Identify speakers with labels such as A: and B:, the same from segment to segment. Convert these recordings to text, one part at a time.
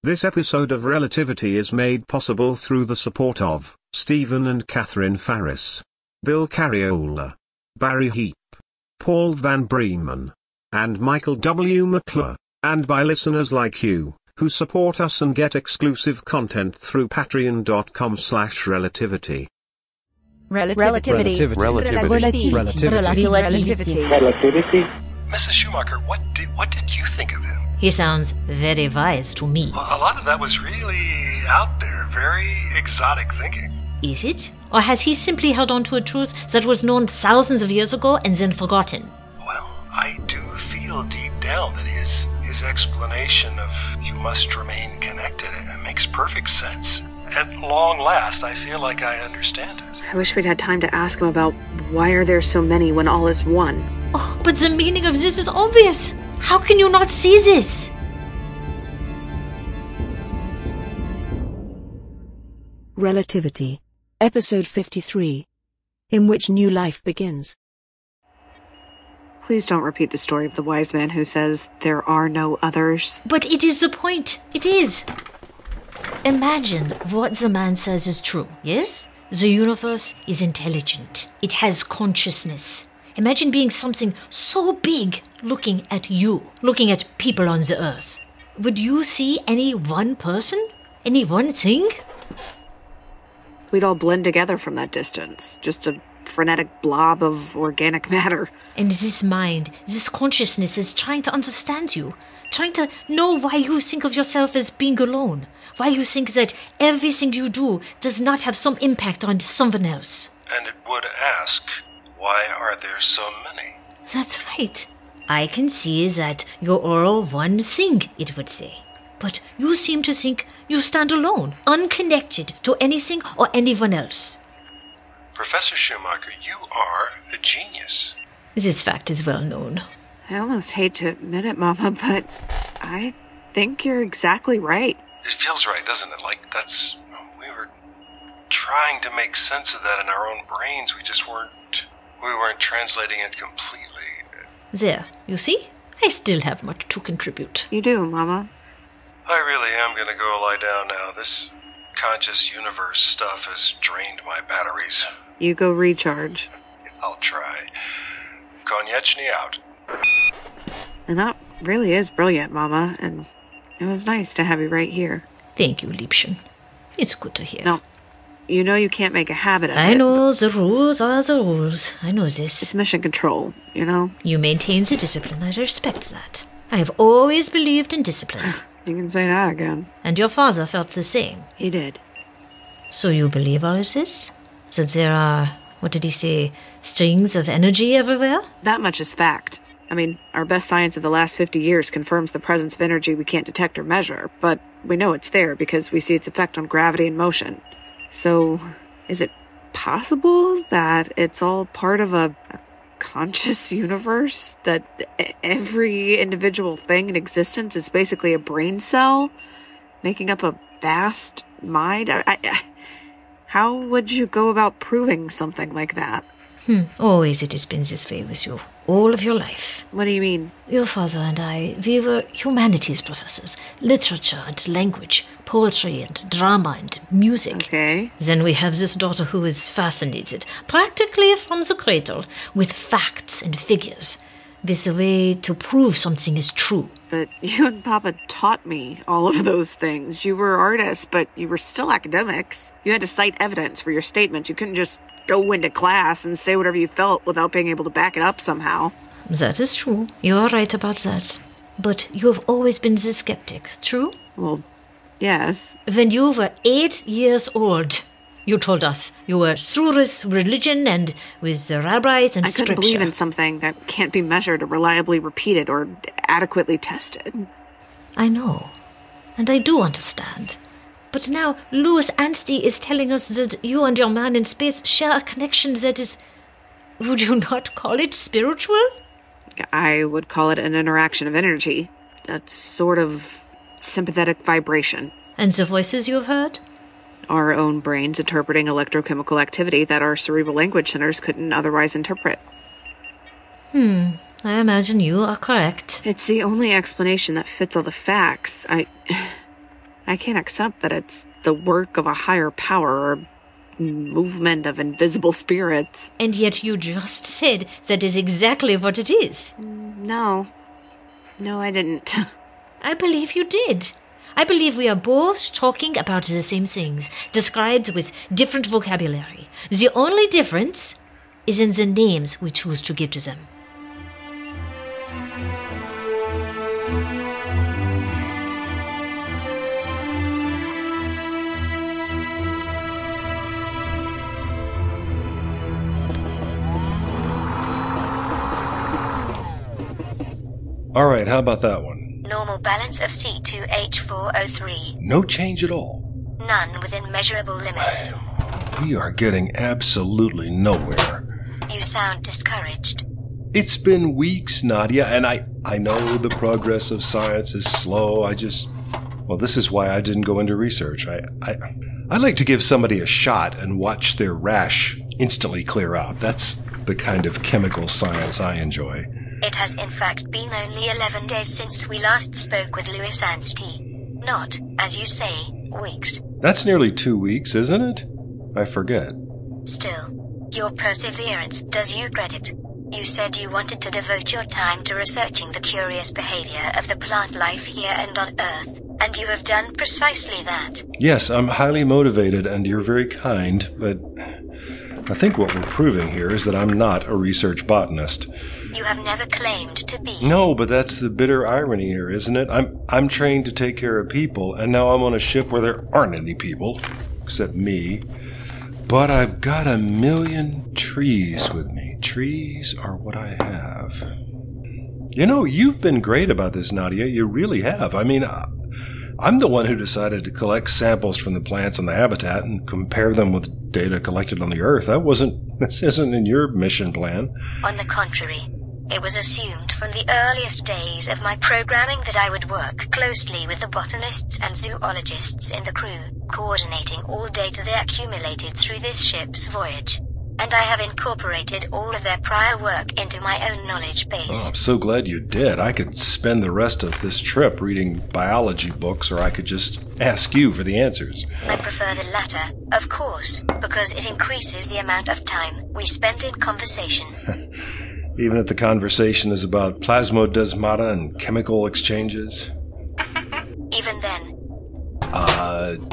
A: This episode of Relativity is made possible through the support of Stephen and Catherine Farris, Bill Carriola, Barry Heap, Paul Van Breeman, and Michael W. McClure, and by listeners like you, who support us and get exclusive content through patreon.com/relativity.
B: Relativity.
C: Mrs. Schumacher, what did you think of him?
B: He sounds very wise to me.
C: A lot of that was really out there, very exotic thinking.
B: Is it? Or has he simply held on to a truth that was known thousands of years ago and then forgotten?
C: Well, I do feel deep down that his explanation of you must remain connected, it makes perfect sense. At long last, I feel like I understand it.
D: I wish we'd had time to ask him about why are there so many when all is one.
B: Oh, but the meaning of this is obvious. How can you not see this?
E: Relativity. Episode 53. In Which New Life Begins.
D: Please don't repeat the story of the wise man who says there are no others.
B: But it is the point. It is. Imagine what the man says is true, yes? The universe is intelligent. It has consciousness. Imagine being something so big looking at you, looking at people on the earth. Would you see any one person? Any one thing?
D: We'd all blend together from that distance. Just a frenetic blob of organic matter.
B: And this mind, this consciousness is trying to understand you, trying to know why you think of yourself as being alone, why you think that everything you do does not have some impact on someone else.
C: And it would ask, why are there so many?
B: That's right. I can see that you're all one thing, it would say. But you seem to think you stand alone, unconnected to anything or anyone else.
C: Professor Schumacher, you are a genius.
B: This fact is well known.
D: I almost hate to admit it, Mama, but I think you're exactly right.
C: It feels right, doesn't it? Like we were trying to make sense of that in our own brains. We weren't translating it completely.
B: There, you see? I still have much to contribute.
D: You do, Mama.
C: I really am going to go lie down now. This conscious universe stuff has drained my batteries.
D: You go recharge.
C: I'll try. Konieczny out.
D: And that really is brilliant, Mama, and it was nice to have you right here.
B: Thank you, Liebchen. It's good to hear.
D: No, you know you can't make a habit of it.
B: I know, the rules are the rules. I know this.
D: It's mission control, you know?
B: You maintain the discipline. I respect that. I have always believed in discipline.
D: You can say that again.
B: And your father felt the same.
D: He did.
B: So you believe all of this? That there are, what did he say, strings of energy everywhere?
D: That much is fact. I mean, our best science of the last 50 years confirms the presence of energy we can't detect or measure, but we know it's there because we see its effect on gravity and motion. So, is it possible that it's all part of a conscious universe? That every individual thing in existence is basically a brain cell making up a vast mind? How would you go about proving something like that?
B: Always it has been this way with you. All of your life.
D: What do you mean?
B: Your father and I, we were humanities professors. Literature and language, poetry and drama and music.
D: Okay.
B: Then we have this daughter who is fascinated, practically from the cradle, with facts and figures, with a way to prove something is true.
D: But you and Papa taught me all of those things. You were artists, but you were still academics. You had to cite evidence for your statements. You couldn't just go into class and say whatever you felt without being able to back it up somehow.
B: That is true. You are right about that. But you have always been the skeptic, true?
D: Well, yes.
B: When you were 8 years old, you told us you were through with religion and with the rabbis and
D: I
B: scripture.
D: couldn't believe in something that can't be measured or reliably repeated or adequately tested.
B: I know. And I do understand. But now Louis Anstey is telling us that you and your man in space share a connection that is... Would you not call it spiritual?
D: I would call it an interaction of energy. A sort of sympathetic vibration.
B: And the voices you have heard?
D: Our own brains interpreting electrochemical activity that our cerebral language centers couldn't otherwise interpret.
B: I imagine you are correct.
D: It's the only explanation that fits all the facts. I can't accept that it's the work of a higher power or movement of invisible spirits.
B: And yet you just said that is exactly what it is.
D: No, I didn't.
B: I believe you did. I believe we are both talking about the same things, described with different vocabulary. The only difference is in the names we choose to give to them.
C: All right, how about that one?
F: Normal balance of C2H4O3.
C: No change at all.
F: None within measurable limits.
C: We are getting absolutely nowhere.
F: You sound discouraged.
C: It's been weeks, Nadia, and I know the progress of science is slow. This is why I didn't go into research. I like to give somebody a shot and watch their rash instantly clear out. That's the kind of chemical science I enjoy.
F: It has in fact been only 11 days since we last spoke with Louis Anstey. Not, as you say, weeks.
C: That's nearly 2 weeks, isn't it? I forget.
F: Still, your perseverance does you credit. You said you wanted to devote your time to researching the curious behavior of the plant life here and on Earth, and you have done precisely that.
C: Yes, I'm highly motivated, and you're very kind, but I think what we're proving here is that I'm not a research botanist.
F: You have never claimed to be.
C: No, but that's the bitter irony here, isn't it? I'm trained to take care of people, and now I'm on a ship where there aren't any people, except me. But I've got 1,000,000 trees with me. Trees are what I have. You know, you've been great about this, Nadia. You really have. I mean, I'm the one who decided to collect samples from the plants and the habitat and compare them with data collected on the Earth. This isn't in your mission plan.
F: On the contrary, it was assumed from the earliest days of my programming that I would work closely with the botanists and zoologists in the crew, coordinating all data they accumulated through this ship's voyage. And I have incorporated all of their prior work into my own knowledge base.
C: Oh, I'm so glad you did. I could spend the rest of this trip reading biology books, or I could just ask you for the answers.
F: I prefer the latter, of course, because it increases the amount of time we spend in conversation.
C: Even if the conversation is about plasmodesmata and chemical exchanges?
F: Even then.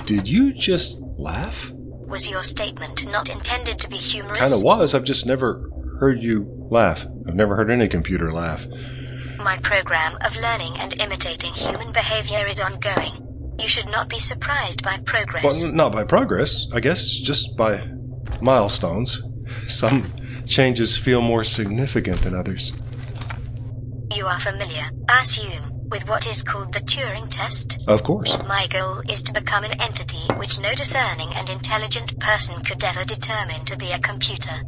C: Did you just laugh?
F: Was your statement not intended to be humorous?
C: Kinda was. I've just never heard you laugh. I've never heard any computer laugh.
F: My program of learning and imitating human behavior is ongoing. You should not be surprised by progress.
C: Well, not by progress. I guess just by milestones. Some changes feel more significant than others.
F: You are familiar, I assume, with what is called the Turing test?
C: Of course.
F: My goal is to become an entity which no discerning and intelligent person could ever determine to be a computer.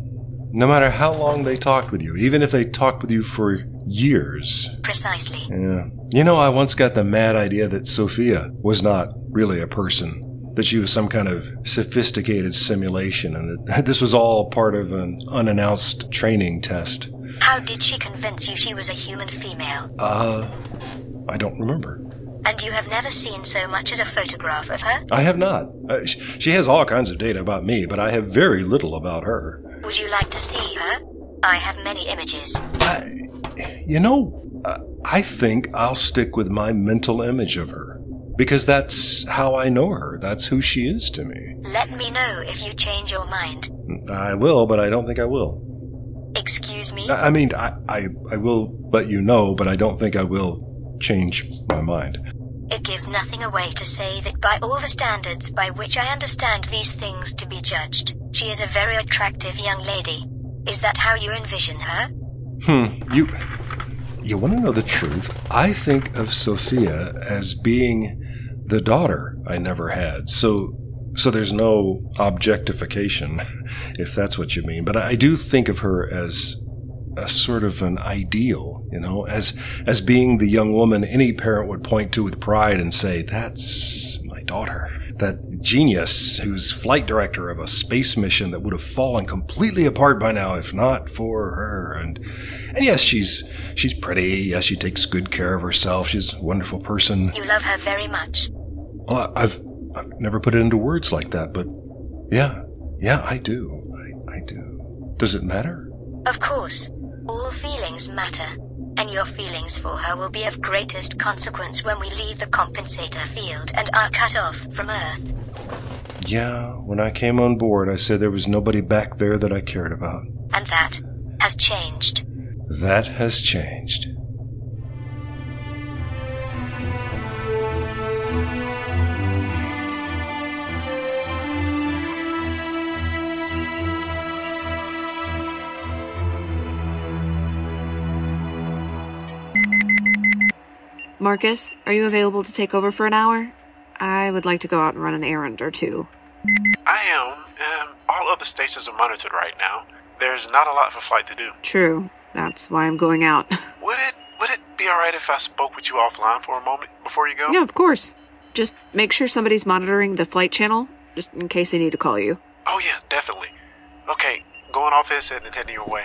C: No matter how long they talked with you, even if they talked with you for years.
F: Precisely.
C: Yeah. You know, I once got the mad idea that Sophia was not really a person, that she was some kind of sophisticated simulation, and that this was all part of an unannounced training test.
F: How did she convince you she was a human female?
C: I don't remember.
F: And you have never seen so much as a photograph of her?
C: I have not. She has all kinds of data about me, but I have very little about her.
F: Would you like to see her? I have many images.
C: I think I'll stick with my mental image of her. Because that's how I know her. That's who she is to me.
F: Let me know if you change your mind.
C: I will, but I don't think I will.
F: Excuse me?
C: I mean, I will let you know, but I don't think I will change my mind.
F: It gives nothing away to say that by all the standards by which I understand these things to be judged, she is a very attractive young lady. Is that how you envision her?
C: You want to know the truth? I think of Sophia as being the daughter I never had. So there's no objectification, if that's what you mean. But I do think of her as a sort of an ideal, as being the young woman any parent would point to with pride and say, that's my daughter. That genius who's flight director of a space mission that would have fallen completely apart by now if not for her. And yes, she's pretty. Yes, she takes good care of herself. She's a wonderful person.
F: You love her very much.
C: Well, I've never put it into words like that, but yeah, I do. I do. Does it matter?
F: Of course. All feelings matter. And your feelings for her will be of greatest consequence when we leave the compensator field and are cut off from Earth.
C: Yeah, when I came on board, I said there was nobody back there that I cared about.
F: And that has changed.
C: That has changed.
D: Marcus, are you available to take over for an hour? I would like to go out and run an errand or two.
G: I am. All other stations are monitored right now. There's not a lot for flight to do.
D: True. That's why I'm going out.
G: Would it be alright if I spoke with you offline for a moment before you go?
D: Yeah, of course. Just make sure somebody's monitoring the flight channel, just in case they need to call you.
G: Oh yeah, definitely. Okay, going off headset and heading your way.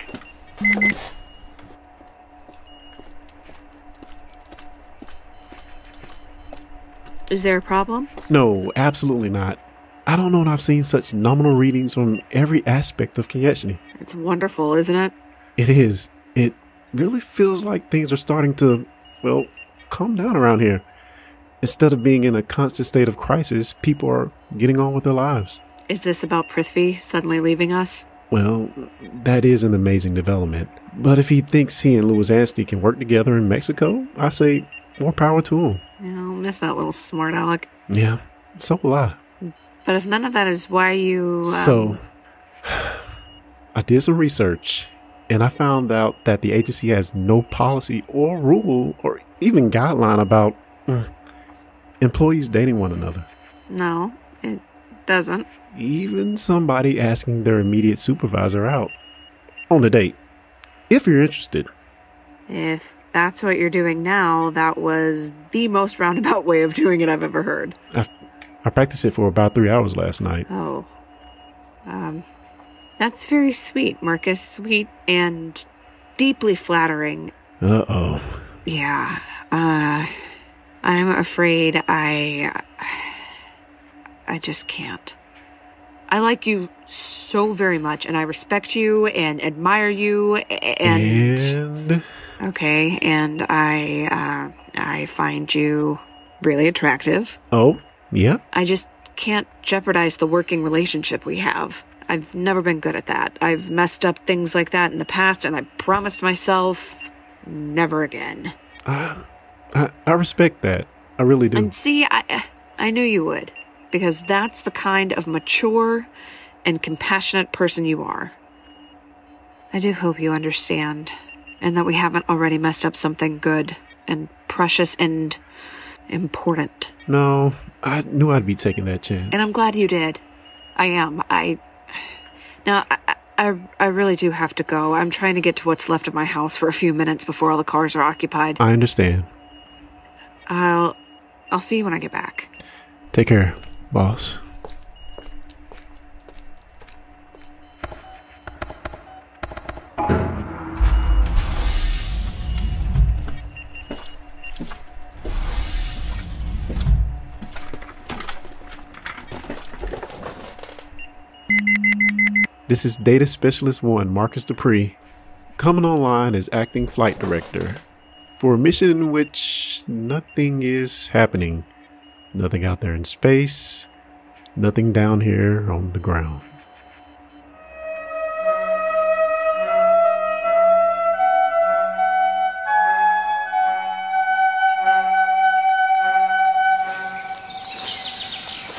D: Is there a problem?
H: No, absolutely not. I don't know that I've seen such nominal readings from every aspect of Kiyechni.
D: It's wonderful, isn't it?
H: It is. It really feels like things are starting to, well, calm down around here. Instead of being in a constant state of crisis, people are getting on with their lives.
D: Is this about Prithvi suddenly leaving us?
H: Well, that is an amazing development. But if he thinks he and Louis Anstey can work together in Mexico, I say more power to him.
D: Yeah, I'll miss that little smart aleck.
H: Yeah, so will I.
D: But if none of that is why you...
H: So, I did some research, and I found out that the agency has no policy or rule or even guideline about employees dating one another.
D: No, it doesn't.
H: Even somebody asking their immediate supervisor out on a date, if you're interested.
D: If that's what you're doing now, that was the most roundabout way of doing it I've ever heard.
H: I practiced it for about 3 hours last night.
D: Oh. That's very sweet, Marcus. Sweet and deeply flattering.
H: Uh-oh.
D: Yeah. I'm afraid I just can't. I like you so very much, and I respect you and admire you, and... Okay, and I find you really attractive.
H: Oh, yeah?
D: I just can't jeopardize the working relationship we have. I've never been good at that. I've messed up things like that in the past, and I promised myself never again.
H: I respect that. I really do.
D: And see, I knew you would, because that's the kind of mature and compassionate person you are. I do hope you understand, and that we haven't already messed up something good and precious and important.
H: No, I knew I'd be taking that chance.
D: And I'm glad you did. I am. Now, I really do have to go. I'm trying to get to what's left of my house for a few minutes before all the cars are occupied.
H: I understand.
D: I'll see you when I get back.
H: Take care, boss. This is Data Specialist 1, Marcus Dupree, coming online as Acting Flight Director for a mission in which nothing is happening. Nothing out there in space, nothing down here on the ground.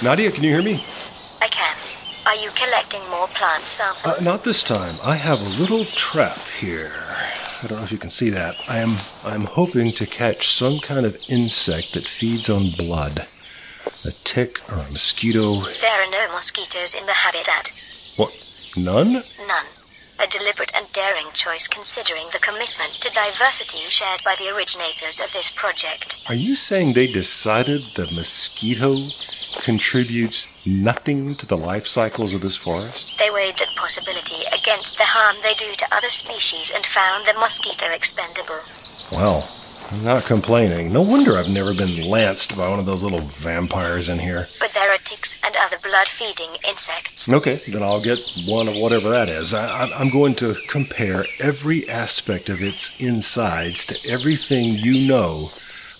C: Nadia, can you hear me?
F: I can. Are you collecting more plant samples?
C: Not this time. I have a little trap here. I don't know if you can see that. I'm hoping to catch some kind of insect that feeds on blood. A tick or a mosquito.
F: There are no mosquitoes in the habitat.
C: What? None?
F: None. A deliberate and daring choice considering the commitment to diversity shared by the originators of this project.
C: Are you saying they decided the mosquito contributes nothing to the life cycles of this forest?
F: They weighed that possibility against the harm they do to other species and found the mosquito expendable.
C: Well, I'm not complaining. No wonder I've never been lanced by one of those little vampires in here.
F: But there are ticks and other blood-feeding insects.
C: Okay, then I'll get one of whatever that is. I'm going to compare every aspect of its insides to everything you know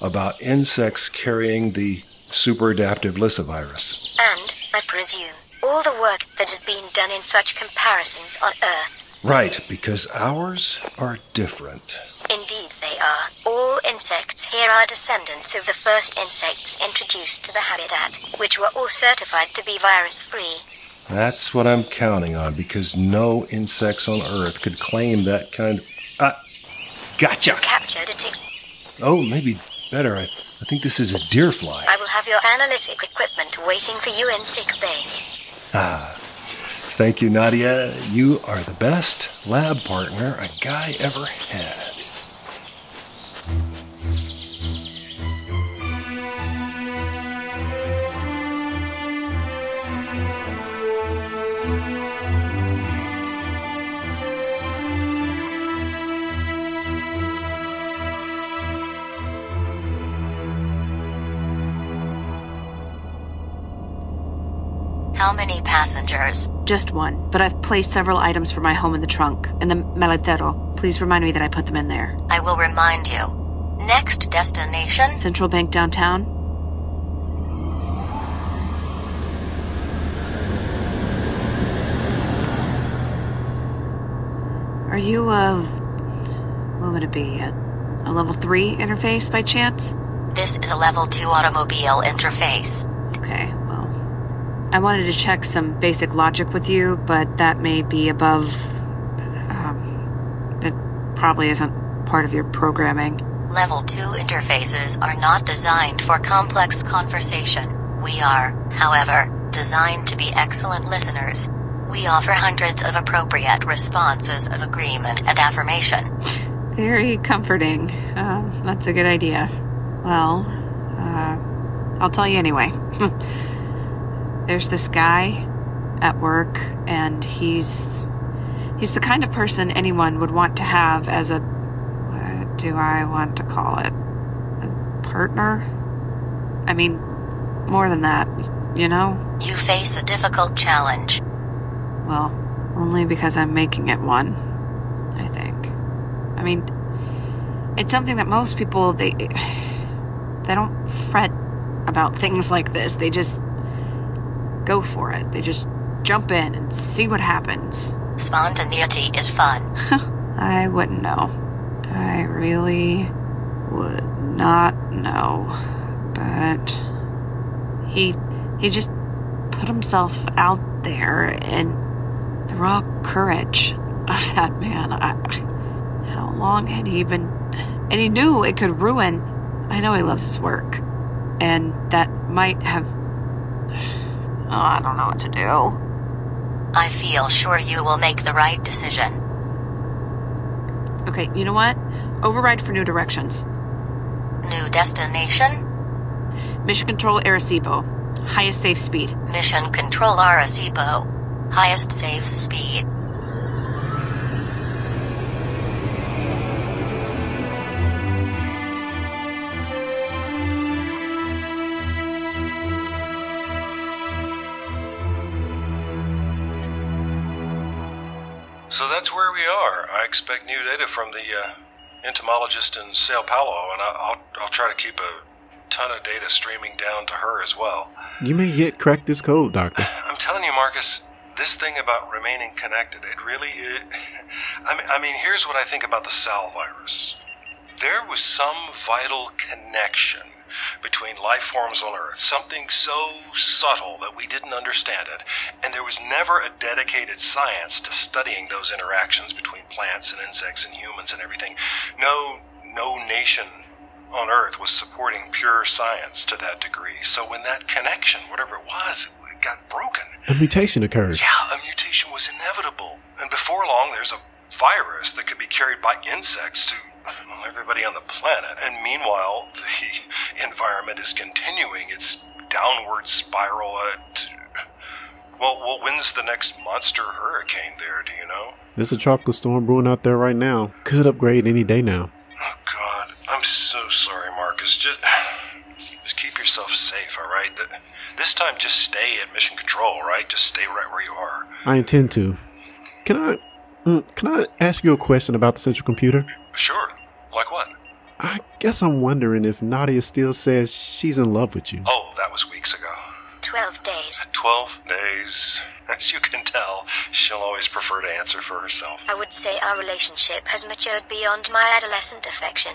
C: about insects carrying the superadaptive lyssavirus.
F: And, I presume, all the work that is being done in such comparisons on Earth.
C: Right, because ours are different.
F: Indeed they are. All insects here are descendants of the first insects introduced to the habitat, which were all certified to be virus-free.
C: That's what I'm counting on, because no insects on Earth could claim that kind of... Gotcha!
F: Captured a tick.
C: Oh, maybe better. I think this is a deer fly.
F: I will have your analytic equipment waiting for you in sick bay.
C: Thank you, Nadia. You are the best lab partner a guy ever had.
F: How many passengers?
D: Just one, but I've placed several items for my home in the trunk, in the maletero. Please remind me that I put them in there.
F: I will remind you. Next destination?
D: Central Bank downtown? Are you what would it be, a level 3 interface by chance?
F: This is a level 2 automobile interface.
D: Okay, well, I wanted to check some basic logic with you, but that may be above, that probably isn't part of your programming.
F: Level 2 interfaces are not designed for complex conversation. We are, however, designed to be excellent listeners. We offer hundreds of appropriate responses of agreement and affirmation.
D: Very comforting. That's a good idea. Well, I'll tell you anyway. There's this guy at work, and he's the kind of person anyone would want to have as a, what do I want to call it? A partner? I mean, more than that, you know?
F: You face a difficult challenge.
D: Well, only because I'm making it one, I think. I mean, it's something that most people, they don't fret about things like this. They just go for it. They just jump in and see what happens.
F: Spontaneity is fun.
D: I wouldn't know. I really would not know. But he just put himself out there, and the raw courage of that man. How long had he been... And he knew it could ruin... I know he loves his work. And that might have... Oh, I don't know what to do.
F: I feel sure you will make the right decision.
D: Okay, you know what? Override for new directions.
F: New destination?
D: Mission Control Arecibo. Highest safe speed.
F: Mission Control Arecibo. Highest safe speed.
C: So that's where we are. I expect new data from the entomologist in Sao Paulo, and I'll try to keep a ton of data streaming down to her as well.
H: You may yet crack this code, Doctor.
C: I'm telling you, Marcus, this thing about remaining connected, it really is... I mean, here's what I think about the Sal virus. There was some vital connection between life forms on Earth, something so subtle that we didn't understand it, and there was never a dedicated science to studying those interactions between plants and insects and humans and everything. No nation on Earth was supporting pure science to that degree. So when that connection, whatever it was, it got broken.
H: A mutation occurred.
C: Yeah, a mutation was inevitable. And before long, there's a virus that could be carried by insects to everybody on the planet. And meanwhile, the environment is continuing its downward spiral. Well, when's the next monster hurricane there, do you know?
H: There's a tropical storm brewing out there right now. Could upgrade any day now.
C: Oh, God. I'm so so sorry, Marcus. Just keep yourself safe, all right? This time, just stay at mission control, all right? Just stay right where you are.
H: I intend to. Can I ask you a question about the central computer?
C: Sure. Like what?
H: I guess I'm wondering if Nadia still says she's in love with you.
C: Oh, that was weeks ago.
F: 12 days.
C: 12 days. As you can tell, she'll always prefer to answer for herself.
F: I would say our relationship has matured beyond my adolescent affection.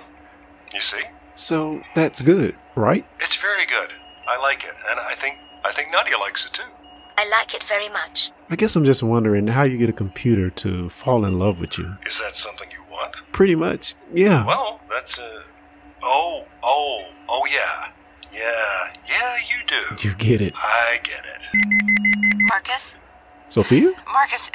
C: You see?
H: So that's good, right?
C: It's very good. I like it, and I think Nadia likes it too.
F: I like it very much.
H: I guess I'm just wondering how you get a computer to fall in love with you.
C: Is that something you want?
H: Pretty much, yeah.
C: Well, that's yeah. Yeah, you do.
H: You get it.
C: I get it.
D: Marcus?
H: Sophia?
D: Marcus,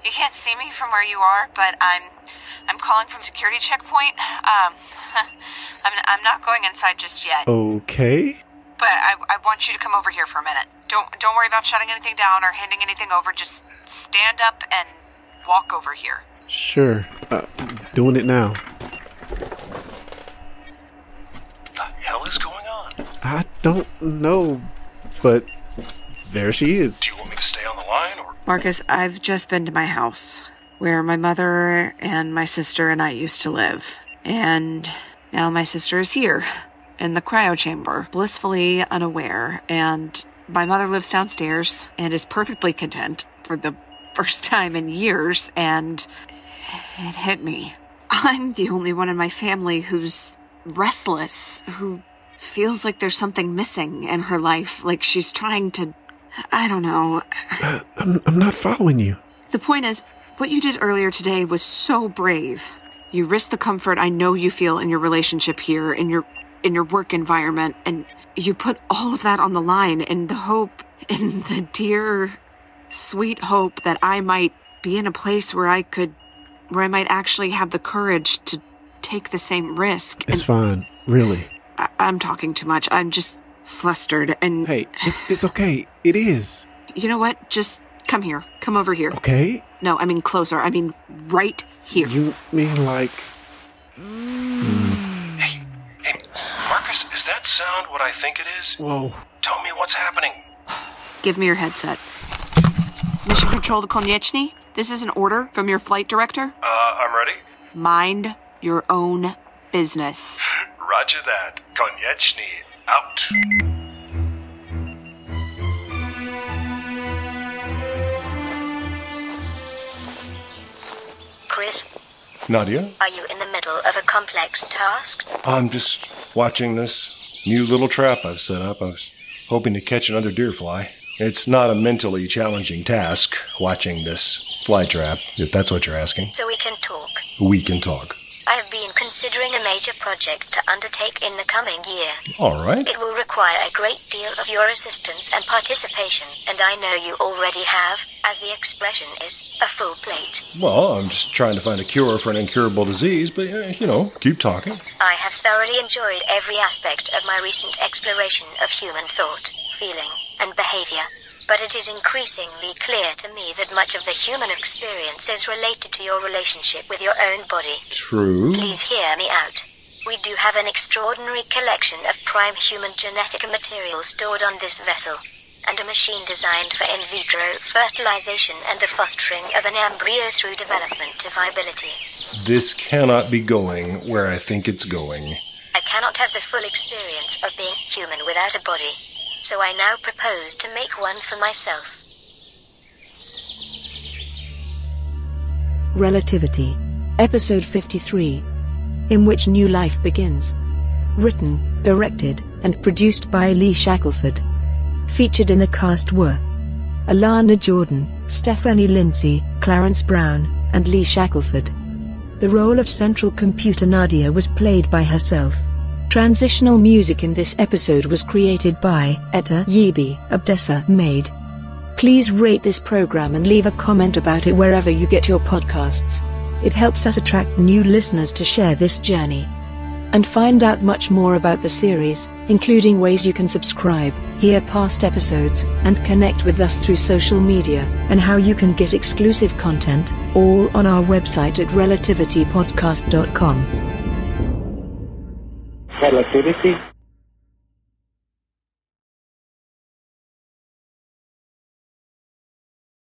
D: you can't see me from where you are, but I'm calling from security checkpoint. I'm not going inside just yet.
H: Okay.
D: But I want you to come over here for a minute. Don't worry about shutting anything down or handing anything over. Just stand up and walk over here.
H: Sure. Doing it now.
C: The hell is going on?
H: I don't know, but there she is.
C: Do you want me to stay on the line, or?
D: Marcus, I've just been to my house, where my mother and my sister and I used to live. And now my sister is here, in the cryo chamber, blissfully unaware, and my mother lives downstairs and is perfectly content for the first time in years, and it hit me. I'm the only one in my family who's restless, who feels like there's something missing in her life, like she's trying to, I don't know.
H: I'm not following you.
D: The point is, what you did earlier today was so brave. You risked the comfort I know you feel in your relationship here, in your work environment, and you put all of that on the line in the hope, in the dear, sweet hope that I might be in a place where I might actually have the courage to take the same risk.
H: It's fine, really.
D: I'm talking too much. I'm just flustered and...
H: Hey, it's okay. It is.
D: You know what? Just come here. Come over here.
H: Okay?
D: No, I mean closer. I mean right here.
H: You mean like...
C: Hey, Marcus, is that sound what I think it is?
H: Whoa.
C: Tell me what's happening.
D: Give me your headset. Mission Control to Konieczny? This is an order from your flight director?
C: I'm ready.
D: Mind your own business.
C: Roger that. Konieczny, out.
F: Chris,
C: Nadia?
F: are you in the middle of a complex task?
C: I'm just watching this new little trap I've set up. I was hoping to catch another deer fly. It's not a mentally challenging task, watching this fly trap, if that's what you're asking.
F: So we can talk.
C: We can talk.
F: I have been considering a major project to undertake in the coming year.
C: All right.
F: It will require a great deal of your assistance and participation, and I know you already have, as the expression is, a full plate.
C: Well, I'm just trying to find a cure for an incurable disease, but, keep talking.
F: I have thoroughly enjoyed every aspect of my recent exploration of human thought, feeling, and behavior. But it is increasingly clear to me that much of the human experience is related to your relationship with your own body.
C: True.
F: Please hear me out. We do have an extraordinary collection of prime human genetic material stored on this vessel, and a machine designed for in vitro fertilization and the fostering of an embryo through development to viability.
C: This cannot be going where I think it's going.
F: I cannot have the full experience of being human without a body. So I now propose to make one for myself.
E: Relativity. Episode 53. In Which New Life Begins. Written, directed, and produced by Lee Shackelford. Featured in the cast were Alana Jordan, Stephanie Lindsay, Clarence Brown, and Lee Shackelford. The role of Central Computer Nadia was played by herself. Transitional music in this episode was created by Etta Yibi Abdessa Maid. Please rate this program and leave a comment about it wherever you get your podcasts. It helps us attract new listeners to share this journey. And find out much more about the series, including ways you can subscribe, hear past episodes, and connect with us through social media, and how you can get exclusive content, all on our website at relativitypodcast.com.
I: Relativity.